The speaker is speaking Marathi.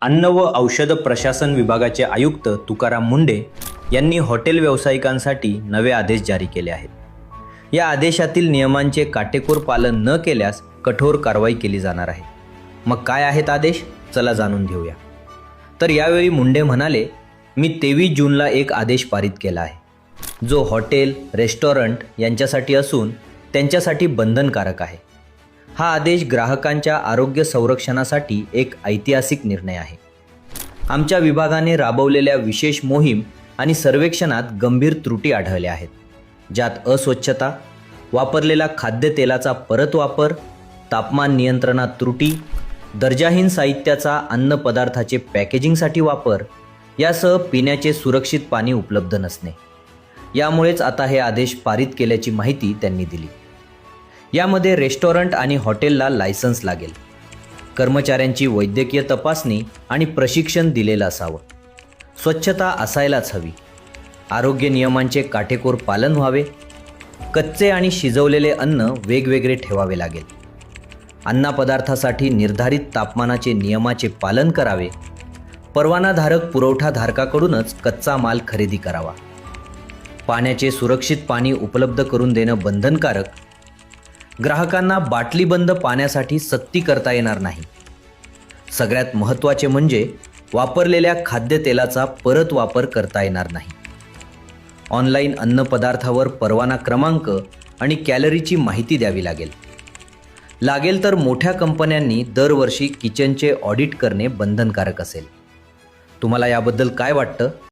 अन्न व औषध प्रशासन विभागाचे आयुक्त तुकाराम मुंढे यांनी हॉटेल व्यावसायिकांसाठी नवे आदेश जारी केले आहेत। या आदेशातील नियमांचे काटेकोर पालन न केल्यास कठोर कारवाई केली जाणार आहे। मग काय आहेत आदेश? चला जाणून घेऊया। तर यावेळी मुंढे म्हणाले, मी 23 जूनला एक आदेश पारित केला आहे, जो हॉटेल, रेस्टॉरंट यांच्यासाठी असून त्यांच्यासाठी बंधनकारक आहे। हा आदेश ग्राहकांच्या आरोग्य संरक्षणासाठी एक ऐतिहासिक निर्णय आहे। आमच्या विभागाने राबवलेल्या विशेष मोहीम आणि सर्वेक्षणात गंभीर त्रुटी आढळल्या आहेत, ज्यात अस्वच्छता, वापरलेला खाद्यतेलाचा परत वापर, तापमान नियंत्रणात त्रुटी, दर्जाहीन साहित्याचा अन्न पदार्थाचे पॅकेजिंगसाठी वापर यासह पिण्याचे सुरक्षित पाणी उपलब्ध नसणे। यामुळेच आता हे आदेश पारित केल्याची माहिती त्यांनी दिली। यामध्ये रेस्टॉरंट आणि हॉटेलला लायसन्स लागेल, कर्मचाऱ्यांची वैद्यकीय तपासणी आणि प्रशिक्षण दिलेलं असावं, स्वच्छता असायलाच हवी, आरोग्य नियमांचे काटेकोर पालन व्हावे, कच्चे आणि शिजवलेले अन्न वेगवेगळे ठेवावे लागेल, अन्नपदार्थासाठी निर्धारित तापमानाचे नियमाचे पालन करावे, परवानाधारक पुरवठाधारकाकडूनच कच्चा माल खरेदी करावा, पाण्याचे सुरक्षित पाणी उपलब्ध करून देणं बंधनकारक, ग्राहकांना बाटलीबंद पाण्यासाठी सक्ती करता येणार नाही, सगळ्यात महत्त्वाचे म्हणजे वापरलेल्या खाद्यतेलाचा परत वापर करता येणार नाही, ऑनलाईन अन्नपदार्थावर परवाना क्रमांक आणि कॅलरीची माहिती द्यावी लागेल तर मोठ्या कंपन्यांनी दरवर्षी किचनचे ऑडिट करणे बंधनकारक असेल। तुम्हाला याबद्दल काय वाटतं?